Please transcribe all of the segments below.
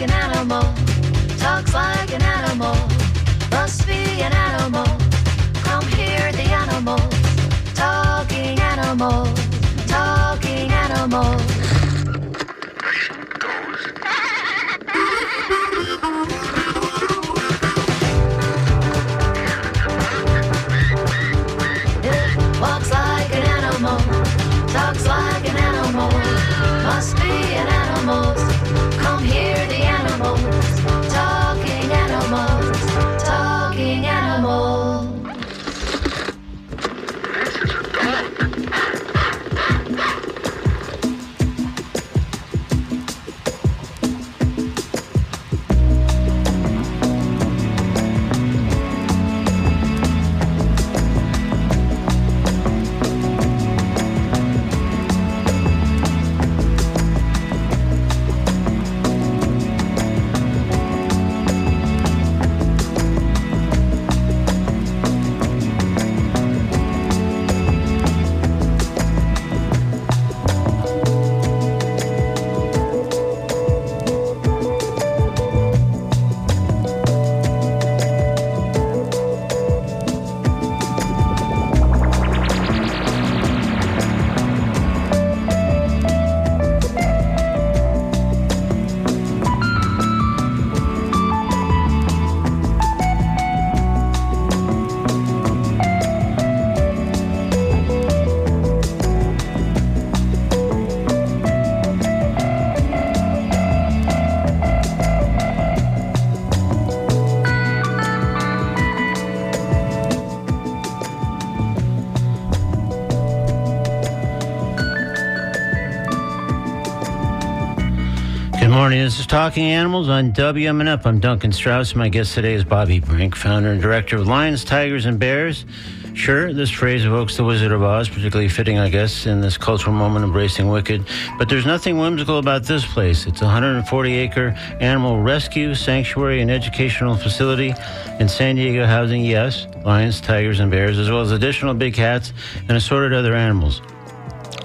an animal, talks like an animal, must be an animal. Come hear the animals, talking animals, talking animals. It walks like an animal, talks like an animal, must be an animal. Come hear the animals, talking animals, talking animals. Morning. This is Talking Animals on WMNF. I'm Duncan Strauss. My guest today is Bobbi Brink, founder and director of Lions, Tigers, and Bears. Sure, this phrase evokes the Wizard of Oz, particularly fitting, I guess, in this cultural moment embracing Wicked. But there's nothing whimsical about this place. It's a 140-acre animal rescue, sanctuary, and educational facility in San Diego, housing, yes, lions, tigers, and bears, as well as additional big cats and assorted other animals.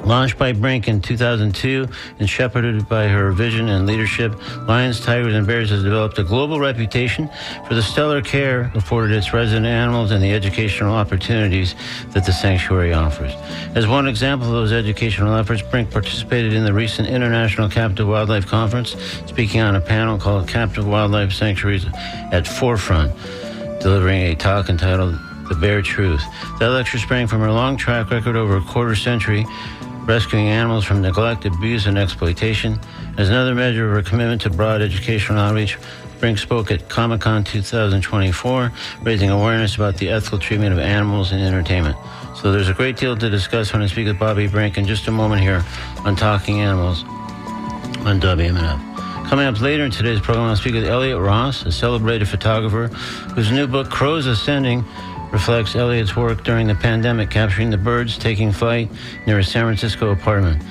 Launched by Brink in 2002 and shepherded by her vision and leadership, Lions, Tigers, and Bears has developed a global reputation for the stellar care afforded its resident animals and the educational opportunities that the sanctuary offers. As one example of those educational efforts, Brink participated in the recent International Captive Wildlife Conference, speaking on a panel called Captive Wildlife Sanctuaries at Forefront, delivering a talk entitled The Bare Truth. That lecture sprang from her long track record over a quarter century rescuing animals from neglect, abuse, and exploitation. As another measure of her commitment to broad educational outreach, Brink spoke at Comic-Con 2024, raising awareness about the ethical treatment of animals in entertainment. So there's a great deal to discuss when I speak with Bobbi Brink in just a moment here on Talking Animals on WMNF. Coming up later in today's program, I'll speak with Elliot Ross, a celebrated photographer whose new book, Crows Ascending, reflects Elliot's work during the pandemic, capturing the birds taking flight near a San Francisco apartment.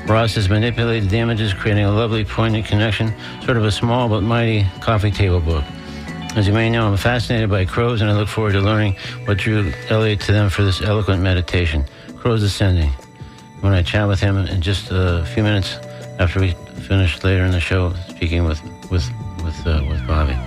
Ross has manipulated the images, creating a lovely, poignant connection, sort of a small but mighty coffee table book. As you may know, I'm fascinated by crows, and I look forward to learning what drew Elliot to them for this eloquent meditation. Crows Ascending. When I chat with him in just a few minutes after we finish later in the show, speaking with Bobbi.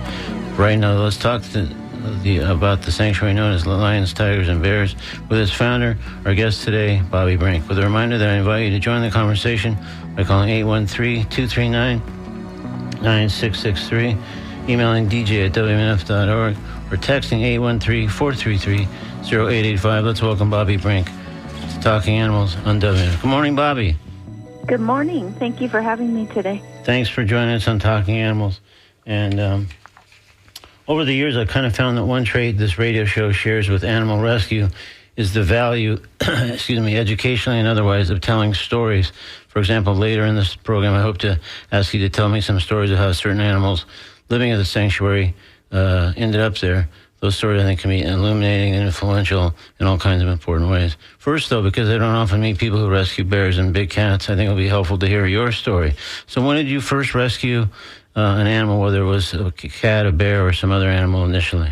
Right now, let's talk about the sanctuary known as Lions, Tigers, and Bears with its founder, our guest today, Bobbi Brink. With a reminder that I invite you to join the conversation by calling 813-239-9663, emailing dj@wmnf.org, or texting 813-433-0885. Let's welcome Bobbi Brink to Talking Animals on WMNF. Good morning, Bobbi. Good morning. Thank you for having me today. Thanks for joining us on Talking Animals. And over the years, I've kind of found that one trait this radio show shares with animal rescue is the value, educationally and otherwise, of telling stories. For example, later in this program, I hope to ask you to tell me some stories of how certain animals living at the sanctuary ended up there. Those stories, I think, can be illuminating and influential in all kinds of important ways. First, though, because I don't often meet people who rescue bears and big cats, I think it'll be helpful to hear your story. So when did you first rescue an animal, whether it was a cat, a bear, or some other animal initially?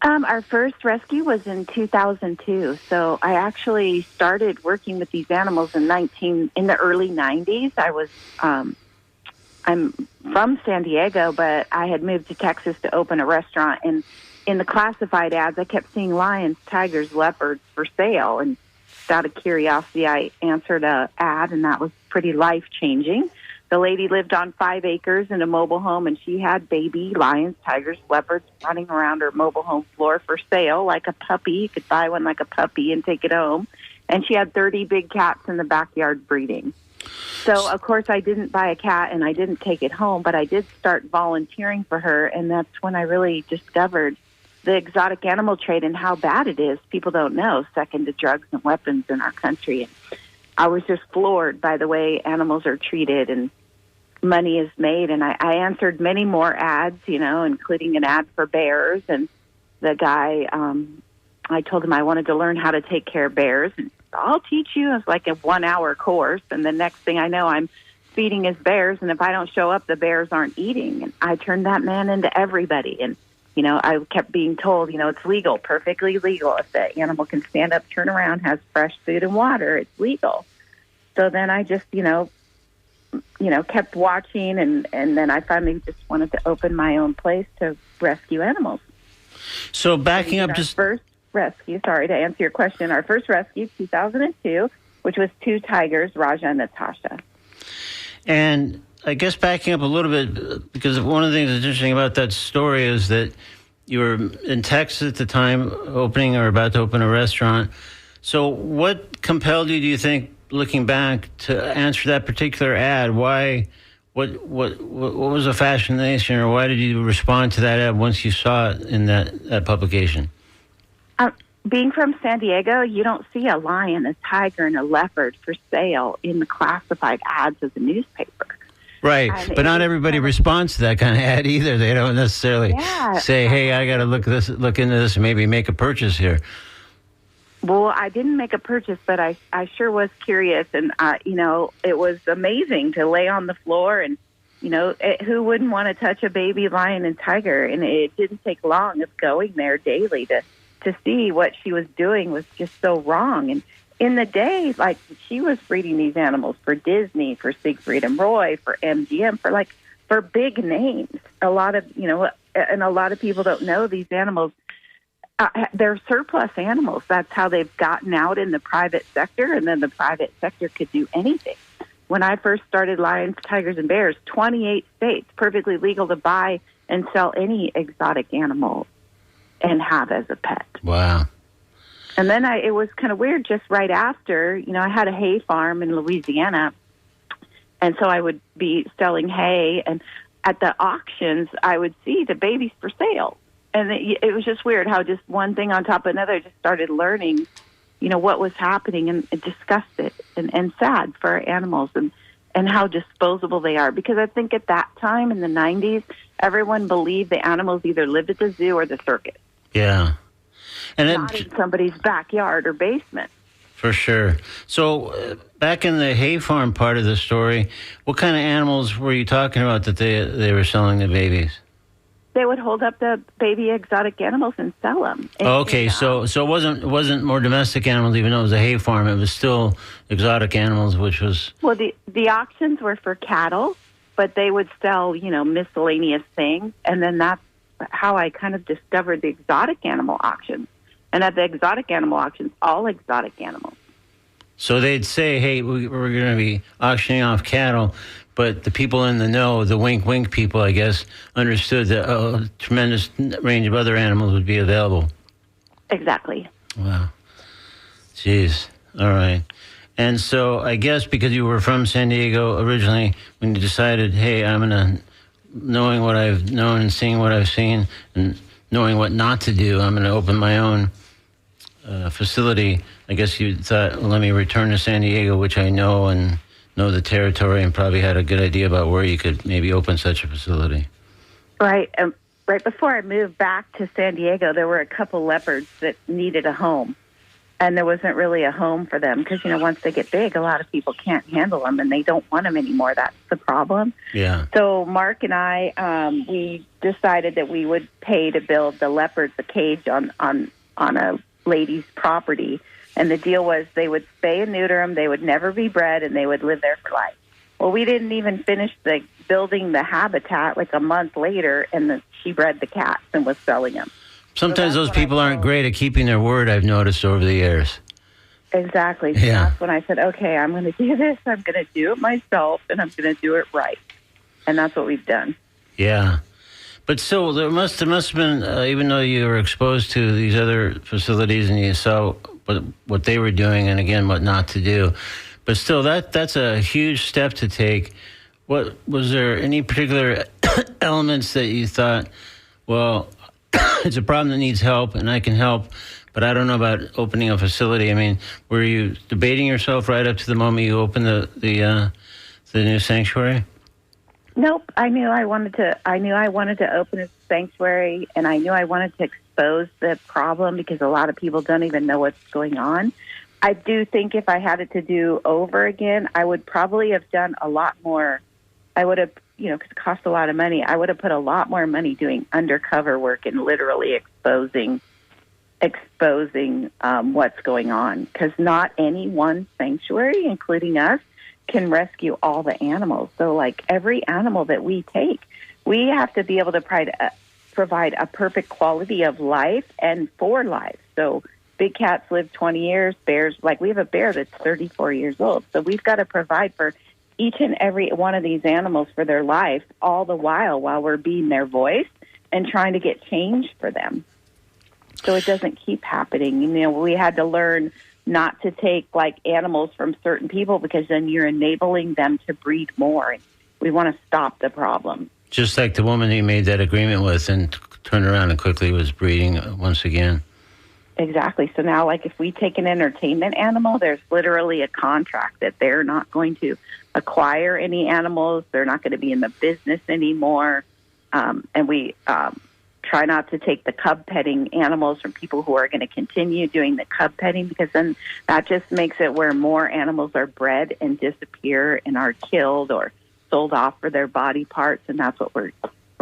Our first rescue was in 2002. So I actually started working with these animals in the early 90s. I was I'm from San Diego, but I had moved to Texas to open a restaurant. And in the classified ads, I kept seeing lions, tigers, leopards for sale. And just out of curiosity, I answered an ad, and that was pretty life-changing. The lady lived on 5 acres in a mobile home, and she had baby lions, tigers, leopards running around her mobile home floor for sale like a puppy. You could buy one like a puppy and take it home. And she had 30 big cats in the backyard breeding. So, of course, I didn't buy a cat and I didn't take it home, but I did start volunteering for her, and that's when I really discovered the exotic animal trade and how bad it is. People don't know, second to drugs and weapons in our country. And I was just floored by the way animals are treated and money is made. And I answered many more ads, including an ad for bears. And the guy, I told him I wanted to learn how to take care of bears. And I'll teach you. It's like a 1-hour course. And the next thing I know, I'm feeding his bears. And if I don't show up, the bears aren't eating. And I turned that man into everybody. And, I kept being told, it's legal, perfectly legal. If the animal can stand up, turn around, has fresh food and water, it's legal. So then I just, kept watching. And then I finally just wanted to open my own place to rescue animals. So backing up just... First rescue, sorry, to answer your question, our first rescue, 2002, which was 2 tigers, Raja and Natasha. And I guess backing up a little bit, because one of the things that's interesting about that story is that you were in Texas at the time, opening or about to open a restaurant. So what compelled you, do you think, looking back, to answer that particular ad? Why? What was the fascination, or why did you respond to that ad once you saw it in that publication? Being from San Diego, you don't see a lion, a tiger, and a leopard for sale in the classified ads of the newspaper. Right, but not everybody responds to that kind of ad either. They don't necessarily say, "Hey, I got to look into this, and maybe make a purchase here." Well, I didn't make a purchase, but I sure was curious, and it was amazing to lay on the floor, and who wouldn't want to touch a baby lion and tiger? And it didn't take long of going there daily to see what she was doing was just so wrong. And in the day, like, she was breeding these animals for Disney, for Siegfried and Roy, for MGM, for big names. A lot of people don't know these animals. They're surplus animals. That's how they've gotten out in the private sector, and then the private sector could do anything. When I first started lions, tigers, and bears, 28 states, perfectly legal to buy and sell any exotic animal and have as a pet. Wow. And then it was kind of weird just right after, I had a hay farm in Louisiana, and so I would be selling hay, and at the auctions, I would see the babies for sale. And it was just weird how just one thing on top of another, I just started learning, what was happening, and disgusted and sad for our animals and how disposable they are. Because I think at that time in the 90s, everyone believed the animals either lived at the zoo or the circus. Yeah. And not in somebody's backyard or basement. For sure. So back in the hay farm part of the story, what kind of animals were you talking about that they were selling the babies? They would hold up the baby exotic animals and sell them. Okay, so it wasn't more domestic animals, even though it was a hay farm. It was still exotic animals, which was... Well, the auctions were for cattle, but they would sell, miscellaneous things. And then that's how I kind of discovered the exotic animal auctions. And at the exotic animal auctions, all exotic animals. So they'd say, hey, we're going to be auctioning off cattle, but the people in the know, the wink-wink people, I guess, understood that a tremendous range of other animals would be available. Exactly. Wow. Jeez. All right. And so I guess because you were from San Diego originally, when you decided, hey, I'm going to, knowing what I've known and seeing what I've seen and knowing what not to do, I'm going to open my own facility. I guess you thought, well, let me return to San Diego, which I know and know the territory, and probably had a good idea about where you could maybe open such a facility. Right. Right before I moved back to San Diego, there were a couple leopards that needed a home. And there wasn't really a home for them because, once they get big, a lot of people can't handle them and they don't want them anymore. That's the problem. Yeah. So Mark and I, we decided that we would pay to build the leopards a cage on a lady's property. And the deal was they would spay and neuter them, they would never be bred, and they would live there for life. Well, we didn't even finish the building the habitat like a month later, and then she bred the cats and was selling them. Sometimes those people aren't great at keeping their word, I've noticed over the years. Exactly. So that's when I said, okay, I'm going to do this. I'm going to do it myself, and I'm going to do it right. And that's what we've done. Yeah. But still, there must have been, even though you were exposed to these other facilities and you saw what they were doing and, again, what not to do, but still, that's a huge step to take. What was there any particular elements that you thought, well, it's a problem that needs help and I can help, but I don't know about opening a facility? I mean, were you debating yourself right up to the moment you opened the new sanctuary? Nope. I knew I wanted to open a sanctuary, and I knew I wanted to expose the problem because a lot of people don't even know what's going on. I do think if I had it to do over again, I would probably have done a lot more. I would have, because it costs a lot of money, I would have put a lot more money doing undercover work and literally exposing what's going on. Because not any one sanctuary, including us, can rescue all the animals. So, like, every animal that we take, we have to be able to provide a perfect quality of life and for life. So big cats live 20 years. Bears, like we have a bear that's 34 years old. So we've got to provide for each and every one of these animals for their life, all the while we're being their voice and trying to get change for them. So it doesn't keep happening. We had to learn not to take like animals from certain people because then you're enabling them to breed more. We want to stop the problem. Just like the woman you made that agreement with and turned around and quickly was breeding once again. Exactly. So now, like, if we take an entertainment animal, there's literally a contract that they're not going to acquire any animals. They're not going to be in the business anymore. And we try not to take the cub petting animals from people who are going to continue doing the cub petting, because then that just makes it where more animals are bred and disappear and are killed or sold off for their body parts. And that's what we're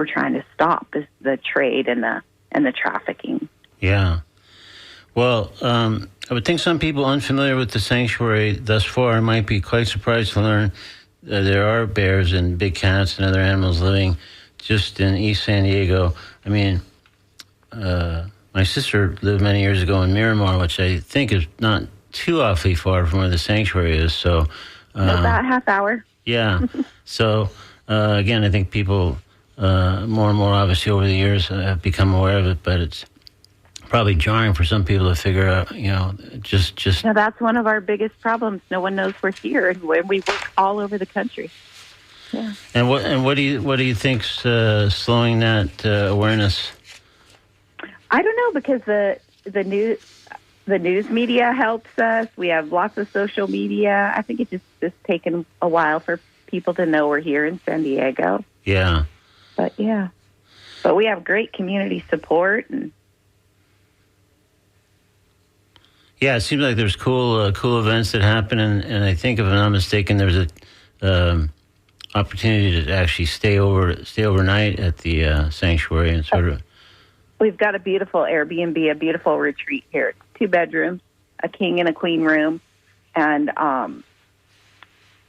trying to stop, is the trade and the trafficking. Yeah. Well, I would think some people unfamiliar with the sanctuary thus far might be quite surprised to learn that there are bears and big cats and other animals living just in East San Diego. I mean, my sister lived many years ago in Miramar, which I think is not too awfully far from where the sanctuary is. So about a half hour. Yeah. So, again, I think people more and more, obviously, over the years have become aware of it, but it's probably jarring for some people to figure out, just... Now, that's one of our biggest problems. No one knows we're here, and we work all over the country. Yeah. And what do you think's slowing that awareness? I don't know, because the news media helps us. We have lots of social media. I think it's just taken a while for people to know we're here in San Diego. Yeah. But we have great community support. And yeah, it seems like there's cool events that happen, and I think, if I'm not mistaken, there's a opportunity to actually stay overnight at the sanctuary and sort of. We've got a beautiful Airbnb, a beautiful retreat here. It's 2 bedrooms, a king and a queen room, and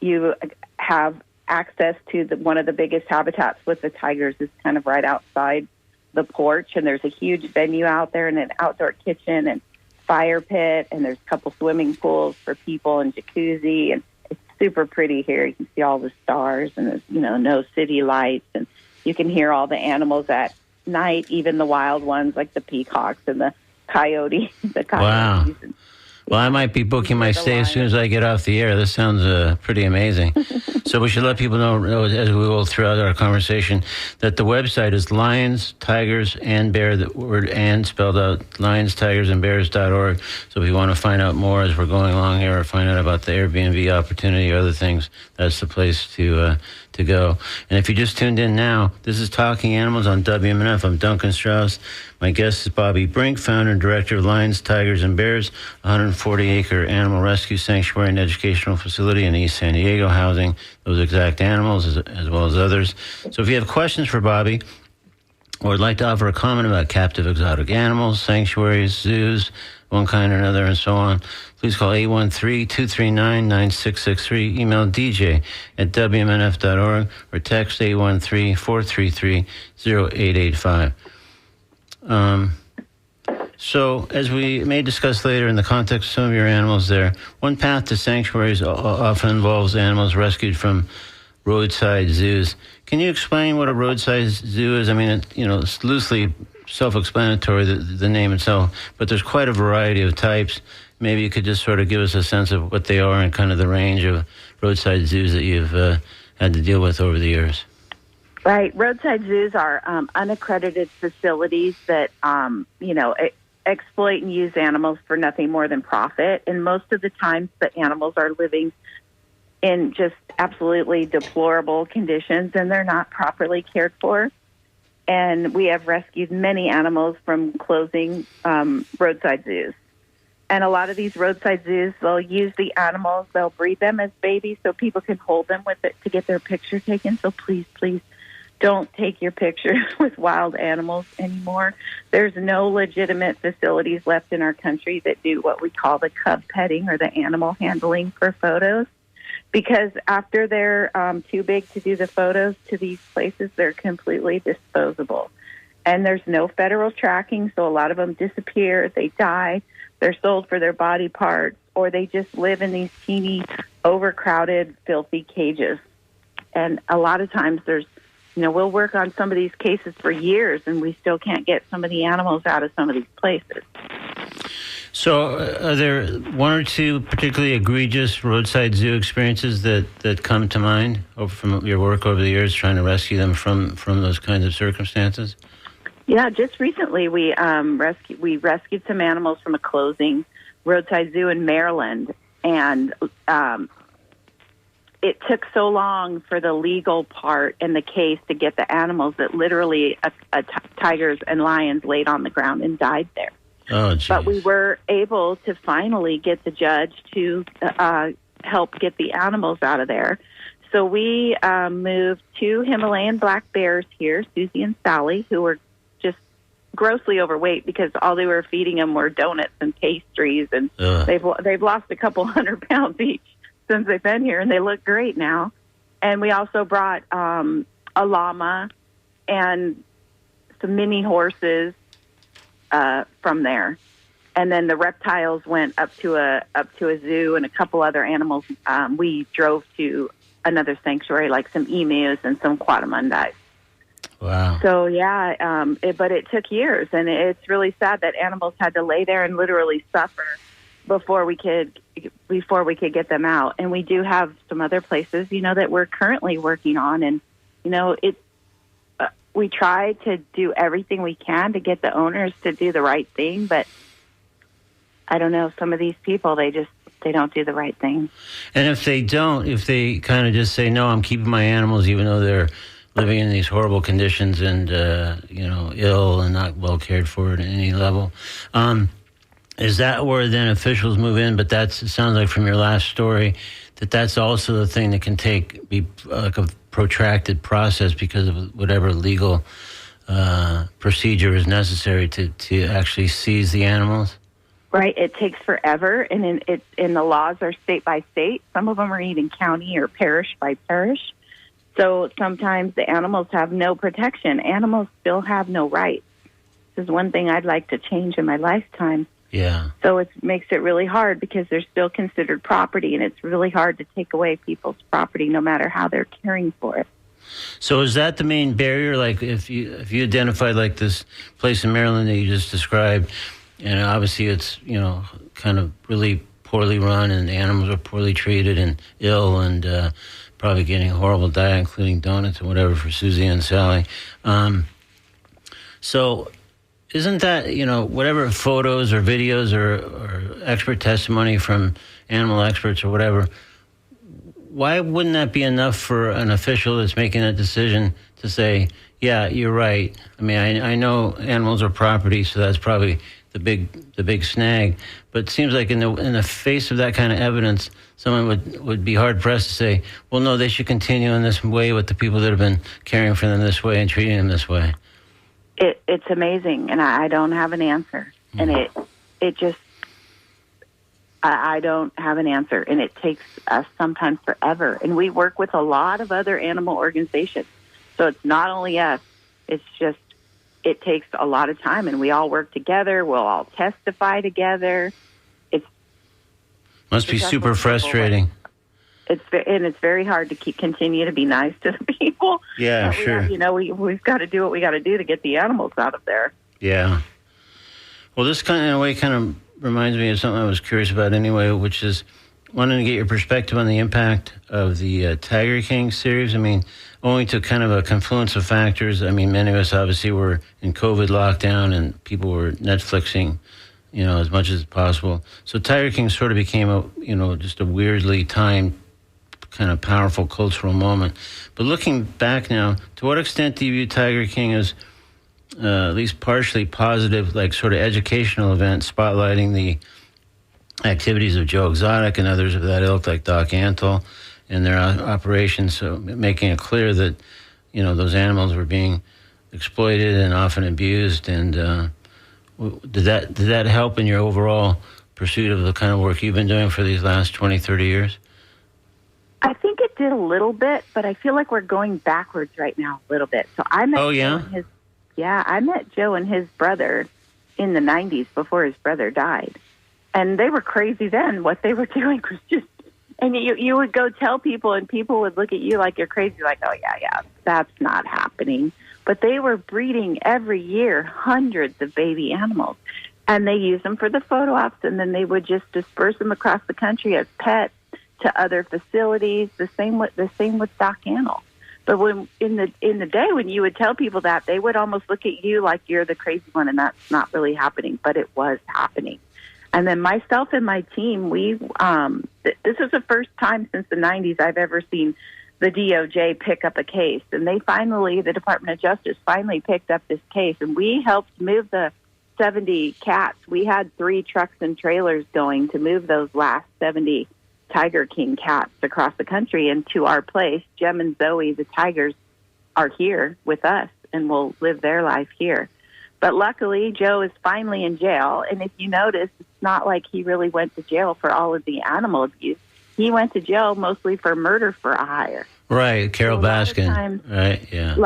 you have access to one of the biggest habitats with the tigers is kind of right outside the porch, and there's a huge venue out there and an outdoor kitchen and fire pit, and there's a couple swimming pools for people and jacuzzi, and it's super pretty here. You can see all the stars, and there's no city lights, and you can hear all the animals at night, even the wild ones like the peacocks and the coyotes. Wow. Well, I might be booking my stay as soon as I get off the air. This sounds pretty amazing. So we should let people know as we will throughout our conversation that the website is Lions, Tigers, and Bear, the word "and" spelled out, lionstigersandbears.org. So if you want to find out more as we're going along here, or find out about the Airbnb opportunity or other things, that's the place to go. And if you just tuned in now, this is Talking Animals on WMNF. I'm Duncan Strauss. My guest is Bobbi Brink, founder and director of Lions, Tigers, and Bears, a 140-acre animal rescue sanctuary and educational facility in East San Diego, housing those exact animals as well as others. So if you have questions for Bobbi, or would like to offer a comment about captive exotic animals, sanctuaries, zoos, one kind or another, and so on, please call 813-239-9663, email dj@wmnf.org, or text 813-433-0885. So, as we may discuss later in the context of some of your animals there, one path to sanctuaries often involves animals rescued from roadside zoos. Can you explain what a roadside zoo is? I mean, it's loosely self-explanatory, the name itself, but there's quite a variety of types. Maybe you could just sort of give us a sense of what they are and kind of the range of roadside zoos that you've had to deal with over the years. Right. Roadside zoos are unaccredited facilities that, exploit and use animals for nothing more than profit. And most of the times the animals are living in just absolutely deplorable conditions, and they're not properly cared for. And we have rescued many animals from closing roadside zoos. And a lot of these roadside zoos, they'll use the animals, they'll breed them as babies so people can hold them with it to get their picture taken. So please, please don't take your pictures with wild animals anymore. There's no legitimate facilities left in our country that do what we call the cub petting or the animal handling for photos. Because after they're too big to do the photos to these places, they're completely disposable. And there's no federal tracking, so a lot of them disappear, they die, they're sold for their body parts, or they just live in these teeny, overcrowded, filthy cages. And a lot of times we'll work on some of these cases for years, and we still can't get some of the animals out of some of these places. So are there one or two particularly egregious roadside zoo experiences that come to mind from your work over the years trying to rescue them from those kinds of circumstances? Yeah, just recently we rescued some animals from a closing roadside zoo in Maryland, and it took so long for the legal part in the case to get the animals that literally tigers and lions laid on the ground and died there. Oh, geez. But we were able to finally get the judge to help get the animals out of there. So we moved two Himalayan black bears here, Susie and Sally, who were just grossly overweight because all they were feeding them were donuts and pastries, and they've lost a couple 100 pounds each since they've been here, and they look great now. And we also brought a llama and some mini horses from there, and then the reptiles went up to a zoo, and a couple other animals. We drove to another sanctuary, like some emus and some quadrumundis. Wow. So yeah, but it took years, and it's really sad that animals had to lay there and literally suffer before we could get them out. And we do have some other places, that we're currently working on, and we try to do everything we can to get the owners to do the right thing, but I don't know, some of these people, they don't do the right thing. And if they kind of just say, no, I'm keeping my animals even though they're living in these horrible conditions and, ill and not well cared for at any level, is that where then officials move in? But it sounds like from your last story that's also the thing that can be like a protracted process because of whatever legal procedure is necessary to actually seize the animals. Right. It takes forever, and the laws are state by state. Some of them are even county or parish by parish. So sometimes the animals have no protection. Animals still have no rights. This is one thing I'd like to change in my lifetime. Yeah. So it makes it really hard because they're still considered property, and it's really hard to take away people's property no matter how they're caring for it. So is that the main barrier? Like if you identified like this place in Maryland that you just described, and obviously it's, kind of really poorly run and the animals are poorly treated and ill and probably getting a horrible diet, including donuts and whatever for Susie and Sally. So isn't that, whatever photos or videos or expert testimony from animal experts or whatever, why wouldn't that be enough for an official that's making that decision to say, yeah, you're right. I mean, I know animals are property, so that's probably the big snag. But it seems like in the face of that kind of evidence, someone would be hard pressed to say, well, no, they should continue in this way with the people that have been caring for them this way and treating them this way. It's amazing, and I don't have an answer. And it just, I don't have an answer, and it takes us sometimes forever. And we work with a lot of other animal organizations, so it's not only us. It's just, it takes a lot of time, and we all work together. We'll all testify together. Must be super frustrating. It's very hard to continue to be nice to the people. Yeah, sure. We've got to do what we got to do to get the animals out of there. Yeah. Well, this kind of reminds me of something I was curious about anyway, which is wanting to get your perspective on the impact of the Tiger King series. I mean, owing to kind of a confluence of factors. I mean, many of us obviously were in COVID lockdown, and people were Netflixing, as much as possible. So Tiger King sort of became just a weirdly timed, kind of powerful cultural moment. But looking back now, to what extent do you view Tiger King as at least partially positive, like sort of educational event, spotlighting the activities of Joe Exotic and others of that ilk, like Doc Antle and their operations, so making it clear that, those animals were being exploited and often abused. And did that help in your overall pursuit of the kind of work you've been doing for these last 20, 30 years? I think it did a little bit, but I feel like we're going backwards right now a little bit. So I met I met Joe and his brother in the 90s before his brother died. And they were crazy then. What they were doing was just, and you would go tell people, and people would look at you like you're crazy, like, oh, yeah, that's not happening. But they were breeding every year hundreds of baby animals. And they used them for the photo ops, and then they would just disperse them across the country as pets to other facilities. The same with Doc Antle. But when in the day when you would tell people that, they would almost look at you like you're the crazy one, and that's not really happening. But it was happening. And then myself and my team, this is the first time since the 90s I've ever seen the DOJ pick up a case. And the Department of Justice finally picked up this case, and we helped move the 70 cats. We had 3 trucks and trailers going to move those last 70 Tiger King cats across the country into our place. Jem and Zoe, the tigers, are here with us and will live their life here. But luckily, Joe is finally in jail. And if you notice, it's not like he really went to jail for all of the animal abuse. He went to jail mostly for murder for a hire. Right, Carol Baskin. Right, yeah.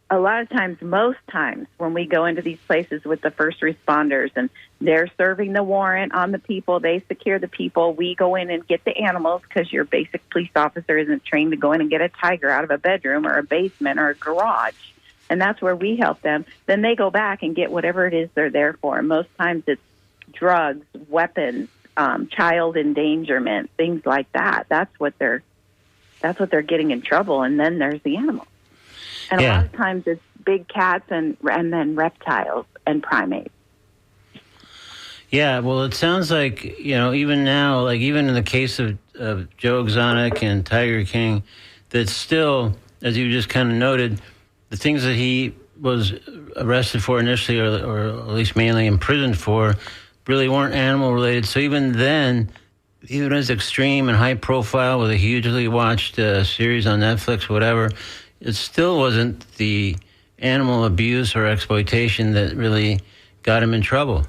A lot of times, most times, when we go into these places with the first responders and they're serving the warrant on the people, they secure the people, we go in and get the animals, because your basic police officer isn't trained to go in and get a tiger out of a bedroom or a basement or a garage. And that's where we help them. Then they go back and get whatever it is they're there for. And most times it's drugs, weapons, child endangerment, things like that. That's what they're getting in trouble. And then there's the animals. And a lot of times it's big cats and then reptiles and primates. Yeah, well, it sounds like, even now, like even in the case of Joe Exotic and Tiger King, that still, as you just kind of noted, the things that he was arrested for initially, or at least mainly imprisoned for, really weren't animal related. So even then, even as extreme and high profile with a hugely watched series on Netflix, whatever, it still wasn't the animal abuse or exploitation that really got him in trouble.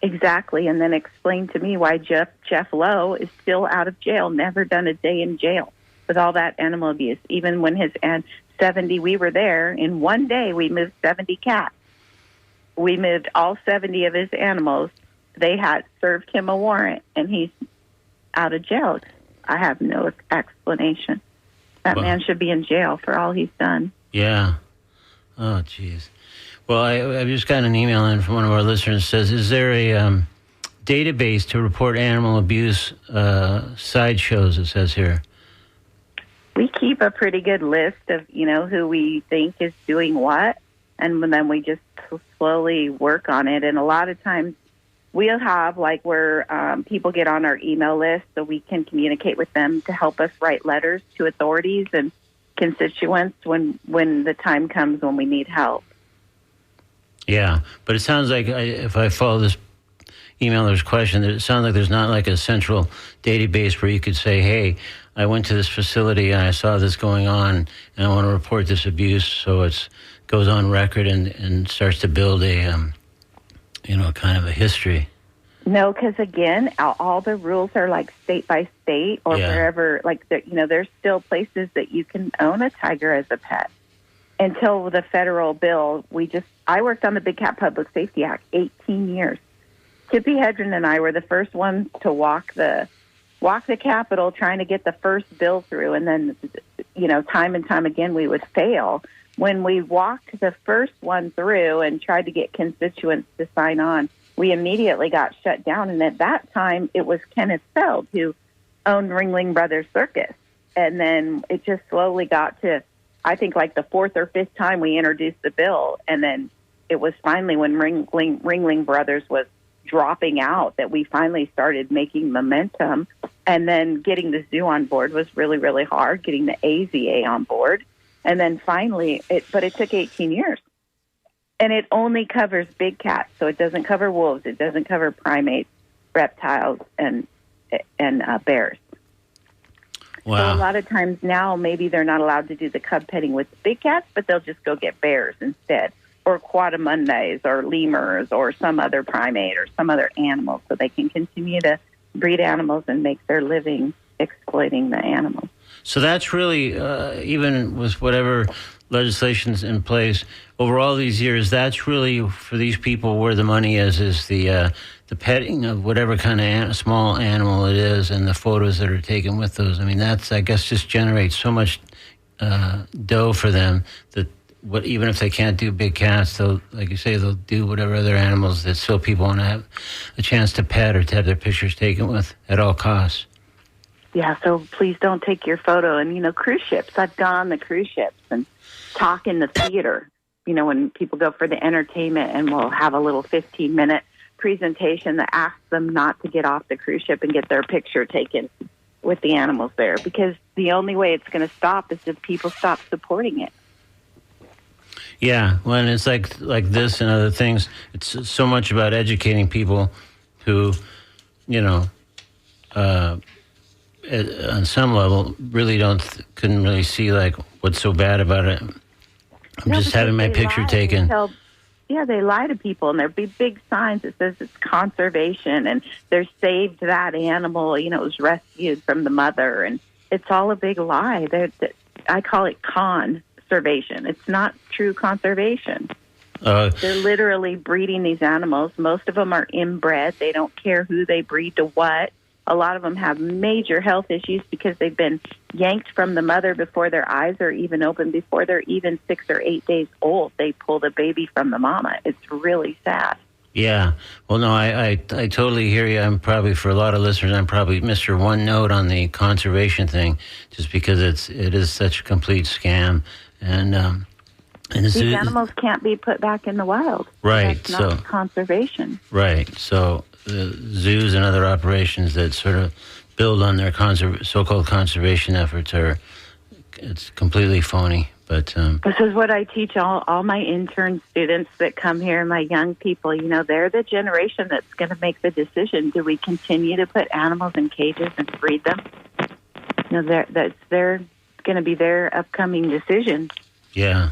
Exactly, and then explain to me why Jeff Lowe is still out of jail, never done a day in jail with all that animal abuse. Even when his 70, we were there, in one day we moved 70 cats. We moved all 70 of his animals. They had served him a warrant, and he's out of jail. I have no explanation. That man should be in jail for all he's done. Yeah. Oh, jeez. Well, I've just gotten an email in from one of our listeners that says, is there a database to report animal abuse sideshows, it says here? We keep a pretty good list of, who we think is doing what, and then we just slowly work on it. And a lot of times we'll have, where people get on our email list so we can communicate with them to help us write letters to authorities and constituents when the time comes when we need help. Yeah, but it sounds like, if I follow this emailer's question, it sounds like there's not like a central database where you could say, hey, I went to this facility and I saw this going on and I want to report this abuse, so it's goes on record and starts to build a, kind of a history. No, because again, all the rules are like state by state or wherever. Like, there's still places that you can own a tiger as a pet. Until the federal bill, I worked on the Big Cat Public Safety Act 18 years. Tippi Hedren and I were the first ones to walk the Capitol trying to get the first bill through. And then, time and time again, we would fail. When we walked the first one through and tried to get constituents to sign on, we immediately got shut down. And at that time, it was Kenneth Feld who owned Ringling Brothers Circus. And then it just slowly got to, I think, like the fourth or fifth time we introduced the bill. And then it was finally when Ringling Brothers was dropping out that we finally started making momentum. And then getting the zoo on board was really, really hard, getting the AZA on board. And then finally, it took 18 years. And it only covers big cats, so it doesn't cover wolves. It doesn't cover primates, reptiles, and bears. Wow. So a lot of times now, maybe they're not allowed to do the cub petting with the big cats, but they'll just go get bears instead, or quadrumundis, or lemurs, or some other primate, or some other animal, so they can continue to breed animals and make their living exploiting the animals. So that's really, even with whatever legislation's in place over all these years, that's really for these people where the money is the petting of whatever kind of small animal it is, and the photos that are taken with those. I mean, that's, I guess, just generates so much dough for them that even if they can't do big cats, they'll, like you say, they'll do whatever other animals that still people want to have a chance to pet or to have their pictures taken with at all costs. Yeah, so please don't take your photo. And, cruise ships, I've gone on the cruise ships and talk in the theater, when people go for the entertainment, and we'll have a little 15-minute presentation that asks them not to get off the cruise ship and get their picture taken with the animals there, because the only way it's going to stop is if people stop supporting it. Yeah, well, and it's like this and other things. It's so much about educating people who, on some level, really couldn't really see like what's so bad about it. I'm just having my picture taken. They lie to people, and there'll be big signs that says it's conservation, and they're saved that animal. It was rescued from the mother, and it's all a big lie. I call it conservation. It's not true conservation. They're literally breeding these animals. Most of them are inbred. They don't care who they breed to what. A lot of them have major health issues because they've been yanked from the mother before their eyes are even open, before they're even 6 or 8 days old. They pull the baby from the mama. It's really sad. Yeah. Well, no, I totally hear you. I'm probably, for a lot of listeners, I'm probably Mr. One Note on the conservation thing, just because it is such a complete scam. And these animals can't be put back in the wild. Right. That's not conservation. Right. So the zoos and other operations that sort of build on their so-called conservation efforts it's completely phony. But this is what I teach all my intern students that come here, my young people. They're the generation that's going to make the decision. Do we continue to put animals in cages and breed them? They're going to be their upcoming decision. Yeah.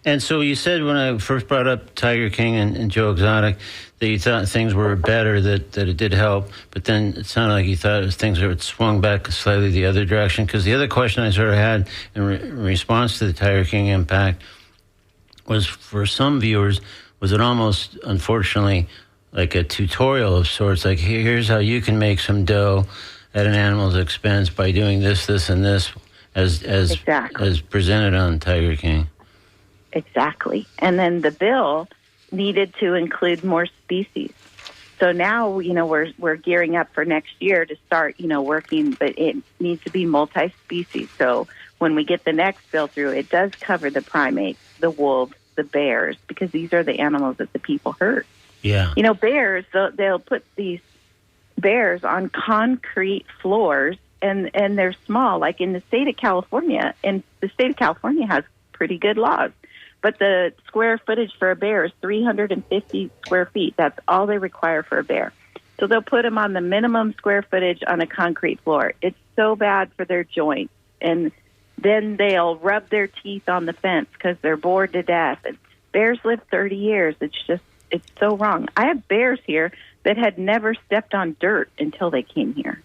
And so you said when I first brought up Tiger King and Joe Exotic that you thought things were better, that it did help, but then it sounded like you thought things had swung back slightly the other direction. Because the other question I sort of had in response to the Tiger King impact was, for some viewers, was it almost, unfortunately, like a tutorial of sorts, like here's how you can make some dough at an animal's expense by doing this, this, and this, as presented on Tiger King. Exactly. And then the bill needed to include more species. So now, we're gearing up for next year to start, working, but it needs to be multi-species. So when we get the next bill through, it does cover the primates, the wolves, the bears, because these are the animals that the people hurt. Yeah. Bears, they'll put these bears on concrete floors, and they're small, like in the state of California. And the state of California has pretty good laws. But the square footage for a bear is 350 square feet. That's all they require for a bear. So they'll put them on the minimum square footage on a concrete floor. It's so bad for their joints. And then they'll rub their teeth on the fence because they're bored to death. And bears live 30 years. It's so wrong. I have bears here that had never stepped on dirt until they came here.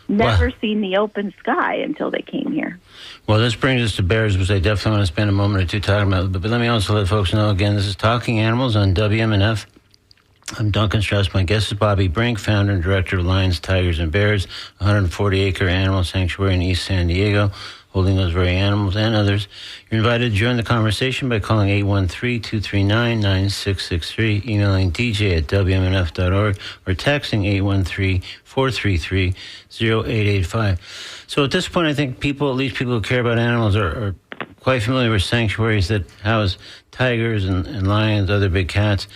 Never seen the open sky until they came here. Well, this brings us to bears, which I definitely want to spend a moment or two talking about. But let me also let folks know, again, this is Talking Animals on WMNF. I'm Duncan Strauss. My guest is Bobbi Brink, founder and director of Lions, Tigers, and Bears, a 140-acre animal sanctuary in East San Diego, holding those very animals and others. You're invited to join the conversation by calling 813-239-9663, emailing dj@wmnf.org, or texting 813-433-0885. So at this point, I think people, at least people who care about animals, are quite familiar with sanctuaries that house tigers and lions, other big cats.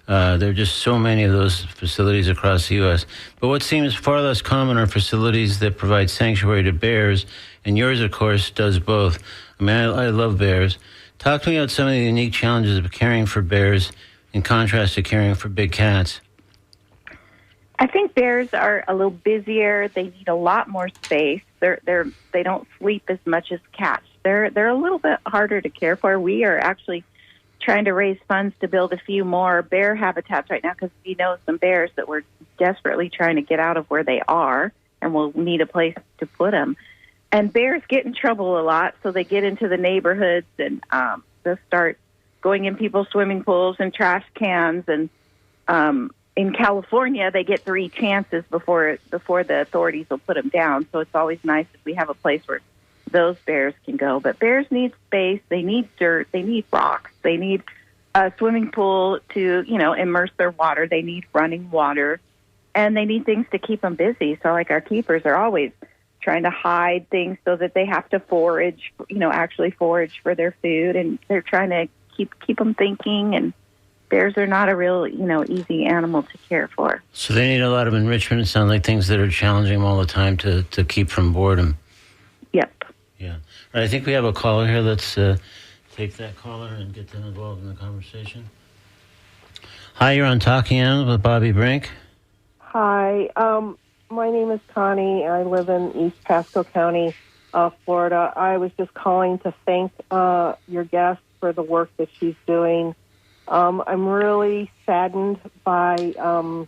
There are just so many of those facilities across the U.S. But what seems far less common are facilities that provide sanctuary to bears, and yours, of course, does both. I mean, I love bears. Talk to me about some of the unique challenges of caring for bears in contrast to caring for big cats. I think bears are a little busier. They need a lot more space. They don't sleep as much as cats. They're a little bit harder to care for. We are actually trying to raise funds to build a few more bear habitats right now because we know some bears that we're desperately trying to get out of where they are, and we'll need a place to put them. And bears get in trouble a lot, so they get into the neighborhoods and they'll start going in people's swimming pools and trash cans. And in California, they get 3 chances before the authorities will put them down. So it's always nice if we have a place where those bears can go. But bears need space. They need dirt. They need rocks. They need a swimming pool to, immerse their water. They need running water. And they need things to keep them busy. So like our keepers are always trying to hide things so that they have to forage, actually forage for their food. And they're trying to keep them thinking. And bears are not a real, easy animal to care for. So they need a lot of enrichment. It sounds like things that are challenging them all the time to keep from boredom. Yep. Yeah. All right, I think we have a caller here. Let's take that caller and get them involved in the conversation. Hi, you're on Talking Animals with Bobbi Brink. Hi. My name is Connie. I live in East Pasco County, Florida. I was just calling to thank your guest for the work that she's doing. I'm really saddened by the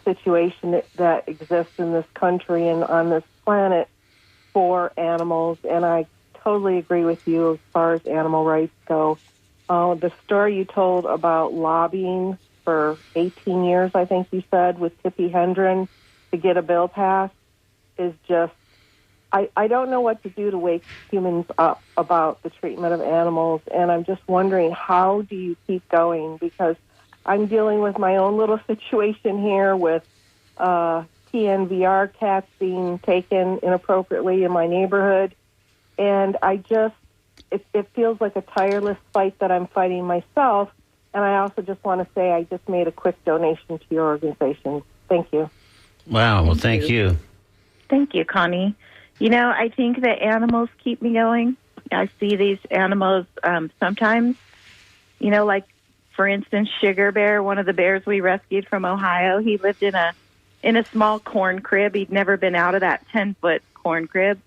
situation that exists in this country and on this planet for animals, and I totally agree with you as far as animal rights go. The story you told about lobbying for 18 years, I think you said, with Tippi Hedren to get a bill passed is just, I don't know what to do to wake humans up about the treatment of animals, and I'm just wondering, how do you keep going? Because I'm dealing with my own little situation here with TNVR cats being taken inappropriately in my neighborhood, and it feels like a tireless fight that I'm fighting myself, and I also just want to say I just made a quick donation to your organization. Thank you. Wow, well, thank you. Thank you, Connie. I think that animals keep me going. I see these animals sometimes, like, for instance, Sugar Bear, one of the bears we rescued from Ohio. He lived in a small corn crib. He'd never been out of that 10-foot corn crib.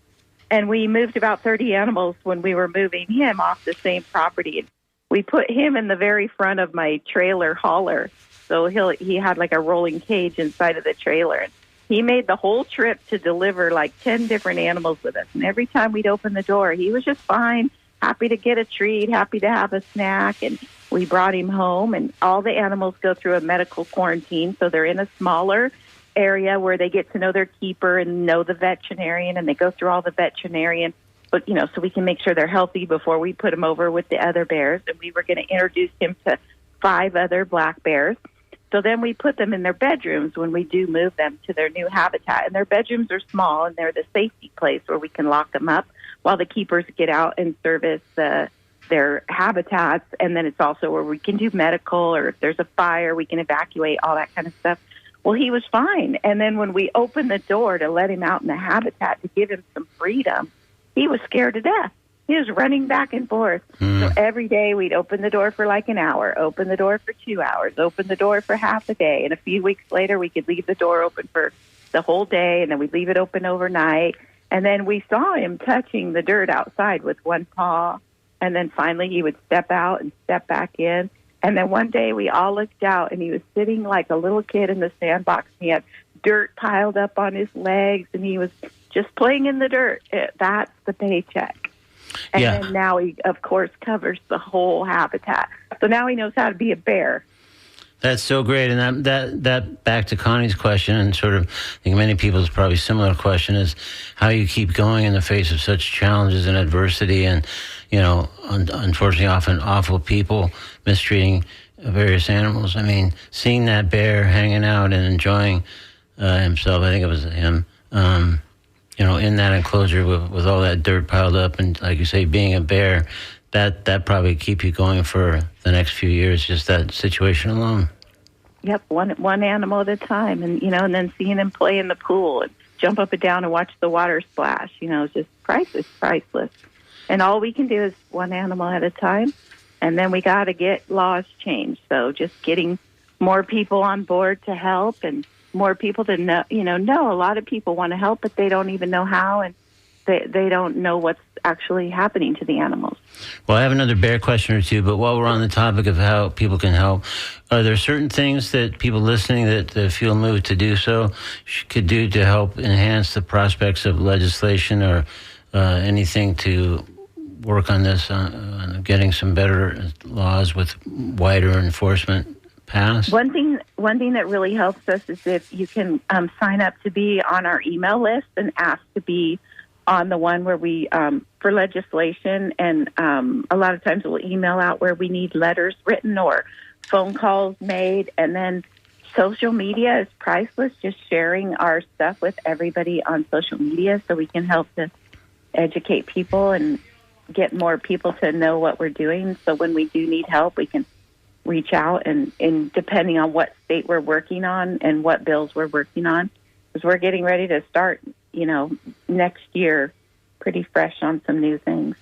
And we moved about 30 animals when we were moving him off the same property. We put him in the very front of my trailer hauler. So he had like a rolling cage inside of the trailer. He made the whole trip to deliver like 10 different animals with us. And every time we'd open the door, he was just fine, happy to get a treat, happy to have a snack. And we brought him home. And all the animals go through a medical quarantine. So they're in a smaller area where they get to know their keeper and know the veterinarian. And they go through all the veterinarian, but so we can make sure they're healthy before we put him over with the other bears. And we were going to introduce him to 5 other black bears. So then we put them in their bedrooms when we do move them to their new habitat. And their bedrooms are small, and they're the safety place where we can lock them up while the keepers get out and service their habitats. And then it's also where we can do medical, or if there's a fire, we can evacuate, all that kind of stuff. Well, he was fine. And then when we opened the door to let him out in the habitat to give him some freedom, he was scared to death. He was running back and forth. So every day we'd open the door for like an hour, open the door for 2 hours, open the door for half a day. And a few weeks later, we could leave the door open for the whole day, and then we'd leave it open overnight. And then we saw him touching the dirt outside with one paw. And then finally he would step out and step back in. And then one day we all looked out, and he was sitting like a little kid in the sandbox. He had dirt piled up on his legs, and he was just playing in the dirt. That's the paycheck. And then now he, of course, covers the whole habitat. So now he knows how to be a bear. That's so great. And that back to Connie's question, and sort of, I think many people's probably similar question is how you keep going in the face of such challenges and adversity and, unfortunately often awful people mistreating various animals. I mean, seeing that bear hanging out and enjoying himself, I think it was him, in that enclosure with all that dirt piled up, and like you say, being a bear, that probably keep you going for the next few years, just that situation alone. Yep, one animal at a time, and and then seeing him play in the pool and jump up and down and watch the water splash, it's just priceless. And all we can do is one animal at a time, and then we got to get laws changed. So just getting more people on board to help, and more people to know. A lot of people want to help, but they don't even know how, and they don't know what's actually happening to the animals. Well, I have another bear question or two, but while we're on the topic of how people can help, are there certain things that people listening that feel moved to do so could do to help enhance the prospects of legislation or anything to work on this, on getting some better laws with wider enforcement passed? One thing that really helps us is if you can sign up to be on our email list and ask to be on the one where we, for legislation, and a lot of times we'll email out where we need letters written or phone calls made. And then social media is priceless, just sharing our stuff with everybody on social media so we can help to educate people and get more people to know what we're doing. So when we do need help, we can reach out, and depending on what state we're working on and what bills we're working on, because we're getting ready to start next year pretty fresh on some new things.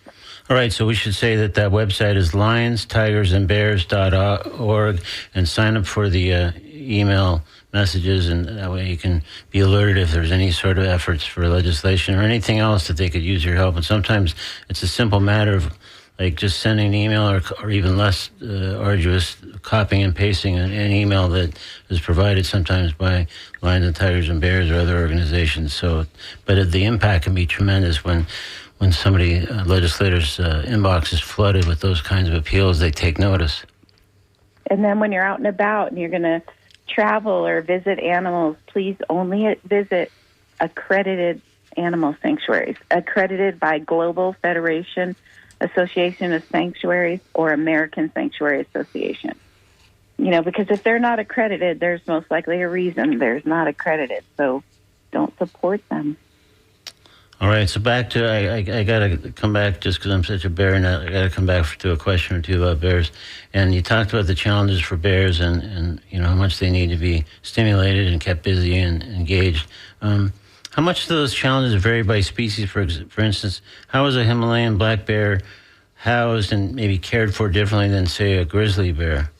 All right, so we should say that website is lionstigersandbears.org, and sign up for the email messages, and that way you can be alerted if there's any sort of efforts for legislation or anything else that they could use your help. And sometimes it's a simple matter of like just sending an email, or even less arduous, copying and pasting an email that is provided sometimes by Lions and Tigers and Bears or other organizations. So, but the impact can be tremendous when somebody, legislators' inbox is flooded with those kinds of appeals. They take notice. And then when you're out and about and you're going to travel or visit animals, please only visit accredited animal sanctuaries, accredited by Global Federation Association of Sanctuaries or American Sanctuary Association. Because if they're not accredited, there's most likely a reason they're not accredited. So don't support them. All right, so back to, I got to come back just because I'm such a bear nut. I got to come back to a question or two about bears. And you talked about the challenges for bears and how much they need to be stimulated and kept busy and engaged. How much do those challenges vary by species? For instance, how is a Himalayan black bear housed and maybe cared for differently than, say, a grizzly bear?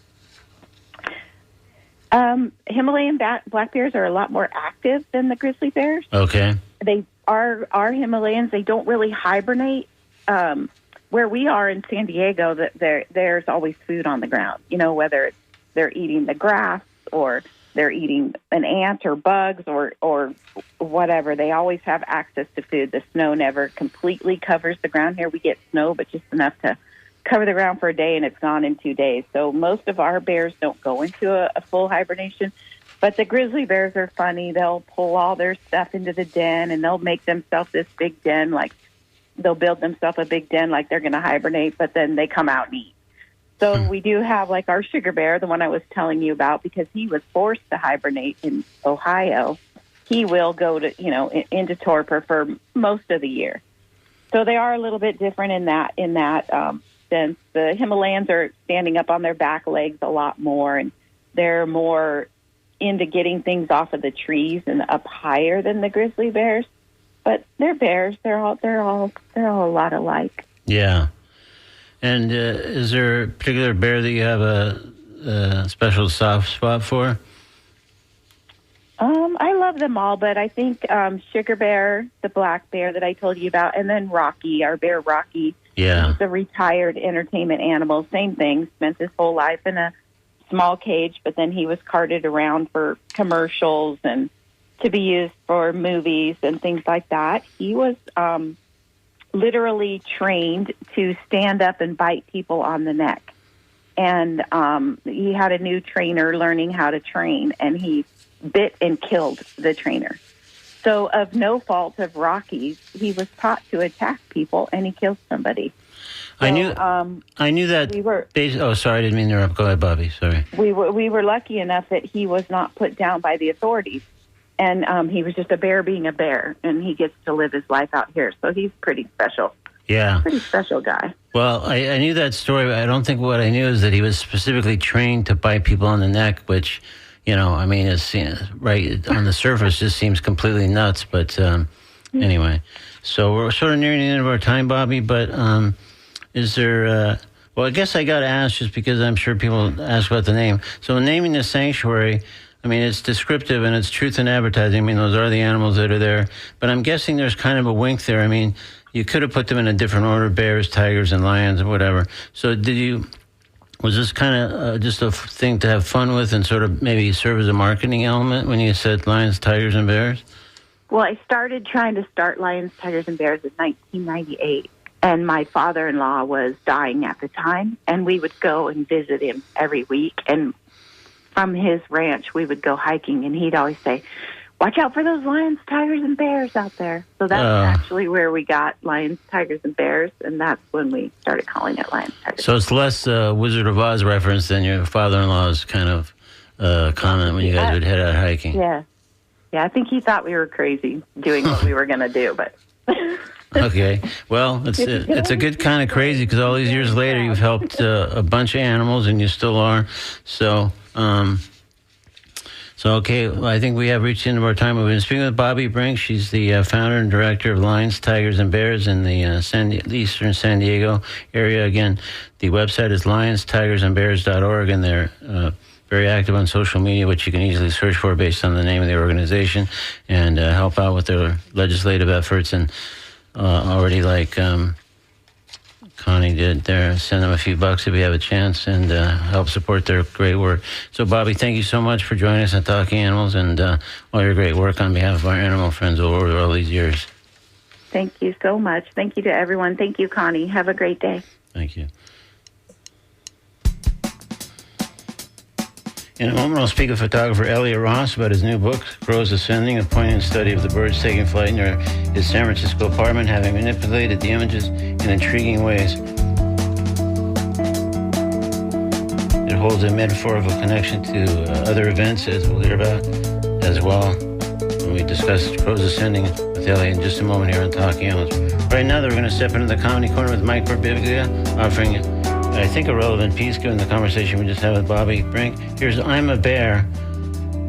Himalayan black bears are a lot more active than the grizzly bears. Okay. They are Himalayans. They don't really hibernate. Where we are in San Diego, there's always food on the ground. Whether they're eating the grass or they're eating an ant or bugs or whatever. They always have access to food. The snow never completely covers the ground here. We get snow, but just enough to cover the ground for a day, and it's gone in 2 days. So most of our bears don't go into a full hibernation. But the grizzly bears are funny. They'll pull all their stuff into the den, and they'll make themselves this big den. Like they'll build themselves a big den like they're going to hibernate, but then they come out and eat. So we do have, like, our sugar bear, the one I was telling you about, because he was forced to hibernate in Ohio. He will go to, into torpor for most of the year. So they are a little bit different in that sense. The Himalayans are standing up on their back legs a lot more, and they're more into getting things off of the trees and up higher than the grizzly bears. But they're bears. They're all a lot alike. Yeah. And is there a particular bear that you have a special soft spot for? I love them all, but I think Sugar Bear, the black bear that I told you about, and then Rocky, our bear Rocky. Yeah. He's a retired entertainment animal. Same thing. Spent his whole life in a small cage, but then he was carted around for commercials and to be used for movies and things like that. He was literally trained to stand up and bite people on the neck. And he had a new trainer learning how to train, and he bit and killed the trainer. So of no fault of Rocky's, he was taught to attack people, and he killed somebody. So, I knew that. We were. Sorry, I didn't mean to interrupt. Go ahead, Bobby. Sorry. We were lucky enough that he was not put down by the authorities, and he was just a bear being a bear, and he gets to live his life out here. So he's pretty special. Yeah. Pretty special guy. Well, I knew that story, but I don't think what I knew is that he was specifically trained to bite people on the neck, which, I mean, it's right on the surface just seems completely nuts. But anyway, so we're sort of nearing the end of our time, Bobby. But is there? Well, I guess I got to ask just because I'm sure people ask about the name. So naming the sanctuary, I mean, it's descriptive and it's truth in advertising. I mean, those are the animals that are there. But I'm guessing there's kind of a wink there. I mean, you could have put them in a different order: bears, tigers, and lions, or whatever. So was this kind of just a thing to have fun with and sort of maybe serve as a marketing element when you said lions, tigers, and bears? Well, I started trying to start Lions, Tigers, and Bears in 1998, and my father-in-law was dying at the time, and we would go and visit him every week. And from his ranch, we would go hiking, and he'd always say, "Watch out for those lions, tigers, and bears out there." So that's actually where we got lions, tigers, and bears, and that's when we started calling it lions, tigers. So it's less Wizard of Oz reference than your father-in-law's kind of comment when you guys would head out hiking. Yeah. Yeah, I think he thought we were crazy doing what we were going to do, but... Okay. Well, it's a good kind of crazy because all these years later you've helped a bunch of animals and you still are. So... okay, well, I think we have reached the end of our time. We've been speaking with Bobbi Brink. She's the founder and director of Lions, Tigers, and Bears in the eastern San Diego area. Again, the website is lionstigersandbears.org, and they're very active on social media, which you can easily search for based on the name of the organization, and help out with their legislative efforts. And already, like Connie did there, send them a few bucks if you have a chance and help support their great work. So, Bobbi, thank you so much for joining us on Talking Animals and all your great work on behalf of our animal friends over all these years. Thank you so much. Thank you to everyone. Thank you, Connie. Have a great day. Thank you. In a moment, I'll speak with photographer Elliot Ross about his new book, Crows Ascending, a poignant study of the birds taking flight near his San Francisco apartment, having manipulated the images in intriguing ways. It holds a metaphorical connection to other events, as we'll hear about as well when we discuss Crows Ascending with Elliot in just a moment here on Talking Animals. Right now, we're going to step into the comedy corner with Mike Birbiglia, offering I think a relevant piece given the conversation we just had with Bobbi Brink. Here's I'm a Bear,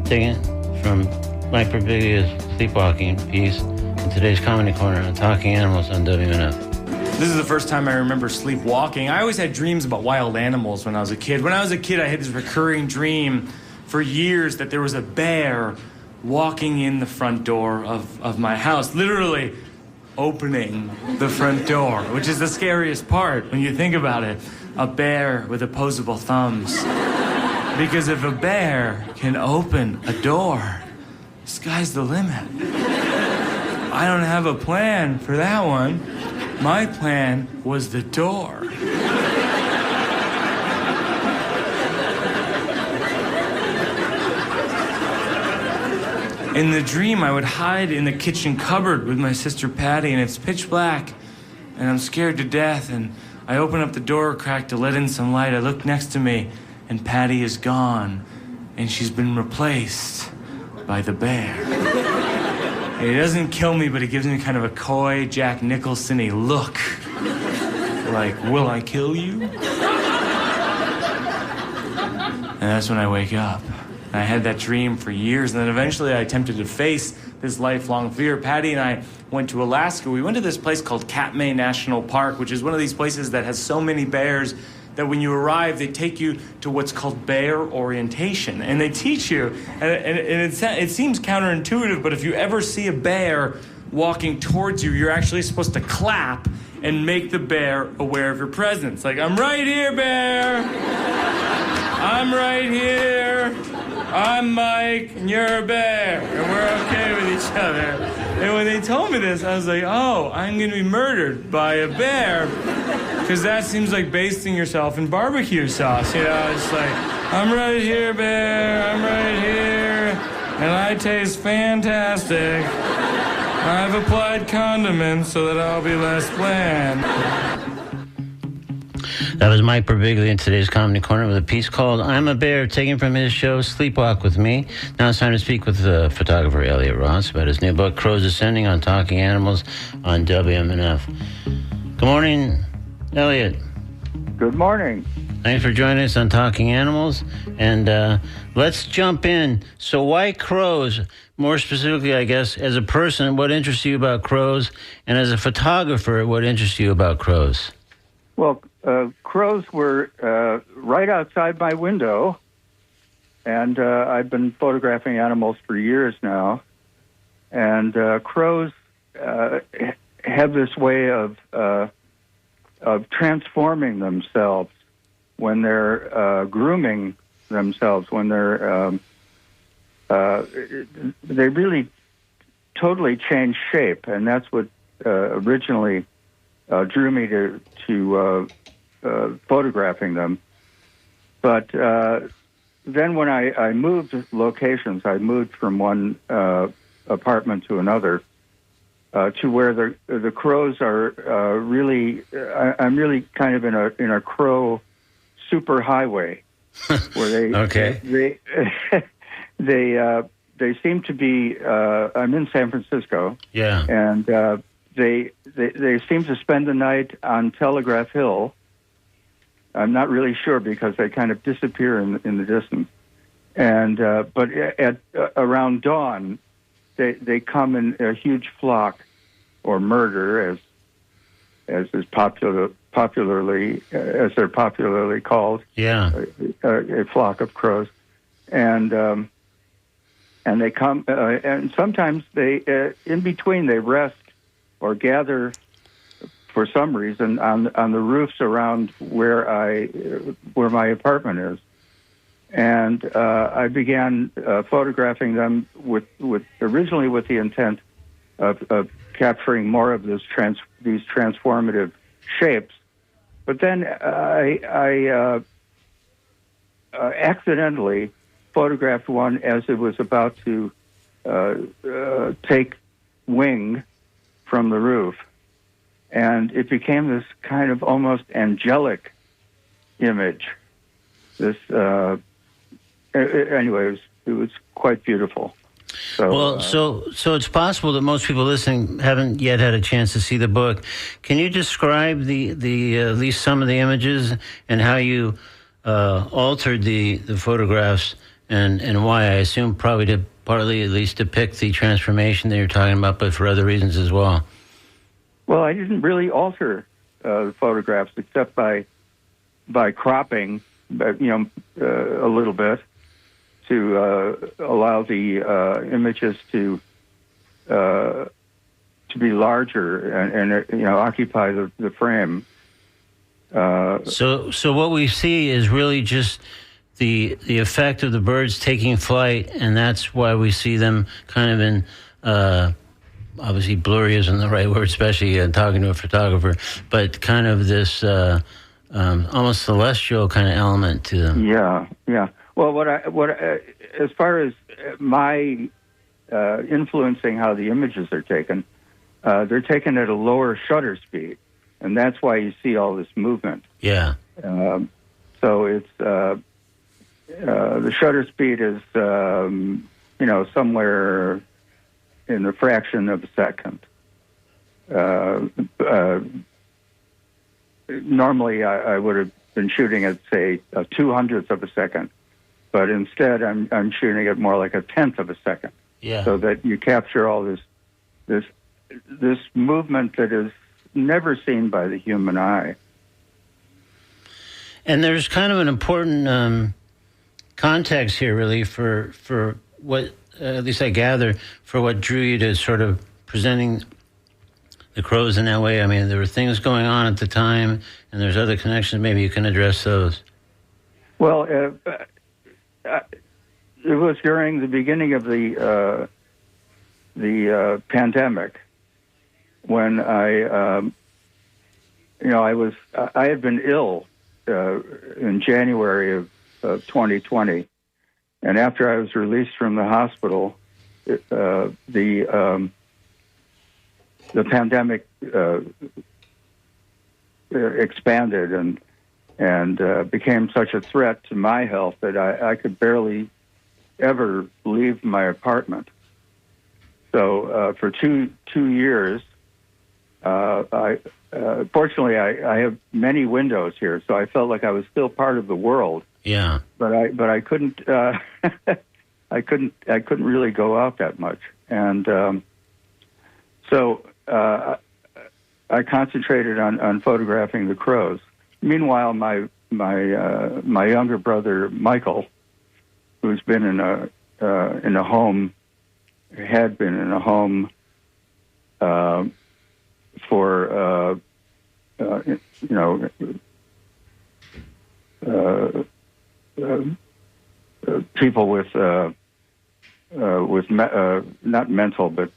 taken from Mike Birbiglia's Sleepwalking piece in today's Comedy Corner on Talking Animals on WNF. This is the first time I remember sleepwalking. I always had dreams about wild animals when I was a kid. When I was a kid, I had this recurring dream for years that there was a bear walking in the front door of my house, literally opening the front door, which is the scariest part when you think about it. A bear with opposable thumbs. Because if a bear can open a door, sky's the limit. I don't have a plan for that one. My plan was the door. In the dream, I would hide in the kitchen cupboard with my sister Patty, and it's pitch black, and I'm scared to death, and I open up the door crack to let in some light. I look next to me, and Patty is gone, and she's been replaced by the bear. And he doesn't kill me, but he gives me kind of a coy, Jack Nicholson-y look. Like, will I kill you? And that's when I wake up. And I had that dream for years, and then eventually I attempted to face this lifelong fear. Patty and I went to Alaska. We went to this place called Katmai National Park, which is one of these places that has so many bears that when you arrive, they take you to what's called bear orientation. And they teach you, and it seems counterintuitive, but if you ever see a bear walking towards you, you're actually supposed to clap and make the bear aware of your presence. Like, I'm right here, bear. I'm right here. I'm Mike, and you're a bear, and we're okay with each other. And when they told me this, I was like, oh, I'm going to be murdered by a bear, because that seems like basting yourself in barbecue sauce. You know, it's like, I'm right here, bear, I'm right here, and I taste fantastic. I've applied condiments so that I'll be less bland. That was Mike Birbiglia in today's Comedy Corner with a piece called I'm a Bear, taken from his show Sleepwalk with Me. Now it's time to speak with photographer Elliot Ross about his new book, Crows Ascending on Talking Animals on WMNF. Good morning, Elliot. Good morning. Thanks for joining us on Talking Animals. And let's jump in. So why crows? More specifically, I guess, as a person, what interests you about crows? And as a photographer, what interests you about crows? Well, crows were right outside my window, and I've been photographing animals for years now. And crows have this way of transforming themselves when they're grooming themselves, when they're they really totally change shape, and that's what originally drew me to photographing them. But then when I moved locations, I moved from one apartment to another to where the crows are really. I'm really kind of in a crow superhighway where they seem to be. I'm in San Francisco. Yeah, and they seem to spend the night on Telegraph Hill. I'm not really sure because they kind of disappear in the distance. And but at around dawn, they come in a huge flock, or murder, as is popularly called. Yeah, a flock of crows, and they come and sometimes they in between they rest or gather for some reason on the roofs around where my apartment is, and I began photographing them originally with the intent of capturing more of these transformative shapes, but then I accidentally photographed one as it was about to take wing from the roof. And it became this kind of almost angelic image. This, anyway, it was quite beautiful. So, so it's possible that most people listening haven't yet had a chance to see the book. Can you describe the at least some of the images and how you altered the photographs and why? I assume probably to partly at least depict the transformation that you're talking about, but for other reasons as well. Well, I didn't really alter the photographs except by cropping, a little bit to allow the images to be larger and occupy the frame. So what we see is really just the effect of the birds taking flight, and that's why we see them kind of in. Obviously, blurry isn't the right word, especially talking to a photographer, but kind of this almost celestial kind of element to them. Yeah. Well, as far as my influencing how the images are taken, they're taken at a lower shutter speed, and that's why you see all this movement. Yeah. So it's the shutter speed is somewhere in a fraction of a second. Normally, I would have been shooting at, say, a 200th of a second, but instead, I'm shooting at more like a 10th of a second. Yeah. So that you capture all this movement that is never seen by the human eye. And there's kind of an important context here, really, for what, at least I gather, for what drew you to sort of presenting the crows in that way. I mean, there were things going on at the time, and there's other connections. Maybe you can address those. Well, it was during the beginning of the pandemic when I had been ill in January of 2020, and after I was released from the hospital, the pandemic expanded and became such a threat to my health that I could barely ever leave my apartment. So for two years, fortunately I have many windows here, so I felt like I was still part of the world. Yeah. But I couldn't I couldn't really go out that much, and so I concentrated on photographing the crows. Meanwhile, my younger brother Michael, who's been in a home, had been in a home for people with not mental but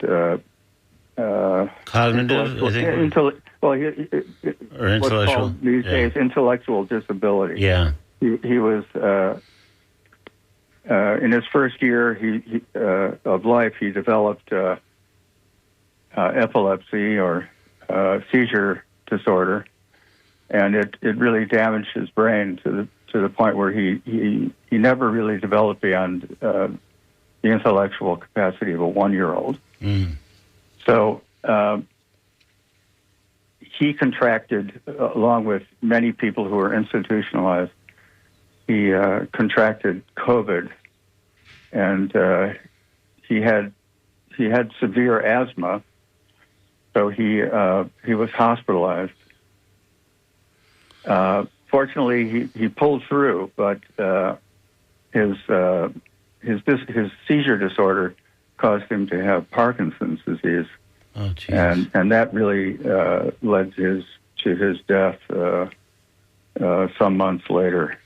cognitive, I think, or intellectual. What's called these days intellectual disability. Yeah. He was in his first year of life. He developed epilepsy or seizure disorder, and it really damaged his brain to the point where he never really developed beyond the intellectual capacity of a 1-year-old. Mm. So he contracted, along with many people who were institutionalized, he contracted COVID, and he had severe asthma, so he was hospitalized. Fortunately, he pulled through, but his seizure disorder caused him to have Parkinson's disease. Oh, geez. And that really led to his death some months later.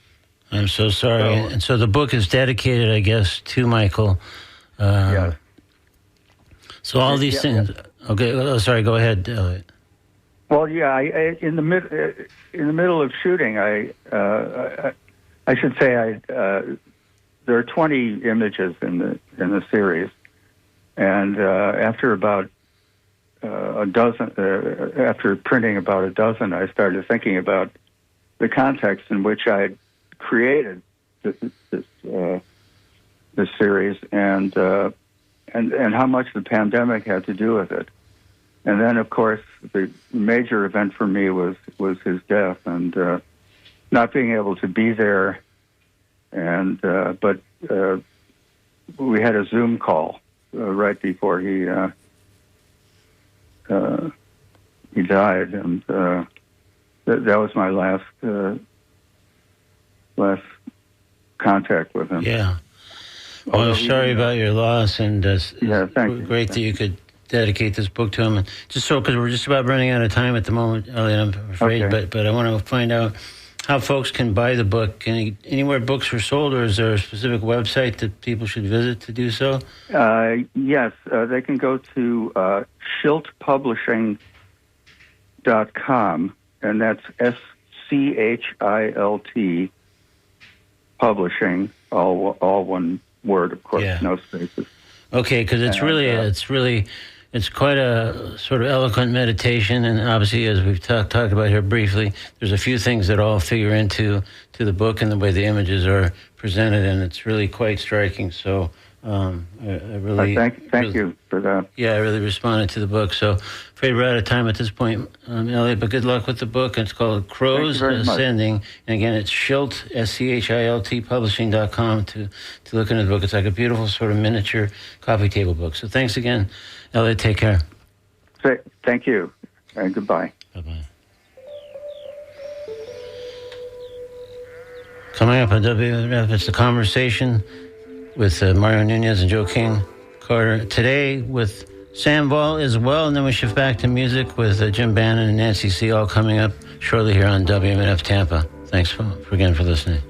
I'm so sorry. And so the book is dedicated, I guess, to Michael. Yeah. So all these things. Yeah. Okay. Oh, sorry. Go ahead, Elliot. Well, yeah. In the middle of shooting, I should say there are 20 images in the series, and after about a dozen, after printing about a dozen, I started thinking about the context in which I had created this series, and how much the pandemic had to do with it. And then, of course, the major event for me was his death, and not being able to be there. And but we had a Zoom call right before he died, and that was my last contact with him. Yeah. Well, I'm sorry about your loss, and yeah, thank you. Great that you could dedicate this book to him. And just so, because we're just about running out of time at the moment, Elliot, I'm afraid, okay. but I want to find out how folks can buy the book. Anywhere books are sold, or is there a specific website that people should visit to do so? Yes, they can go to schiltpublishing.com, and that's SCHILT Publishing, all one word, of course, no spaces. Okay, because it's quite a sort of eloquent meditation, and obviously, as we've talked about here briefly, there's a few things that all figure into the book and the way the images are presented, and it's really quite striking. So I really thank you for that. Yeah, I really responded to the book. So afraid we're out of time at this point, Elliot, but good luck with the book. It's called Crows Ascending, much. And again, it's Schilt, SCHILT Publishing.com to look into the book. It's like a beautiful sort of miniature coffee table book. So thanks again, Elliot. Take care. Thank you, and goodbye. Bye-bye. Coming up on WMNF, it's the conversation with Mario Nunez and Joe King Carter. Today with Sam Ball as well, and then we shift back to music with Jim Bannon and Nancy C. all coming up shortly here on WMNF Tampa. Thanks again for listening.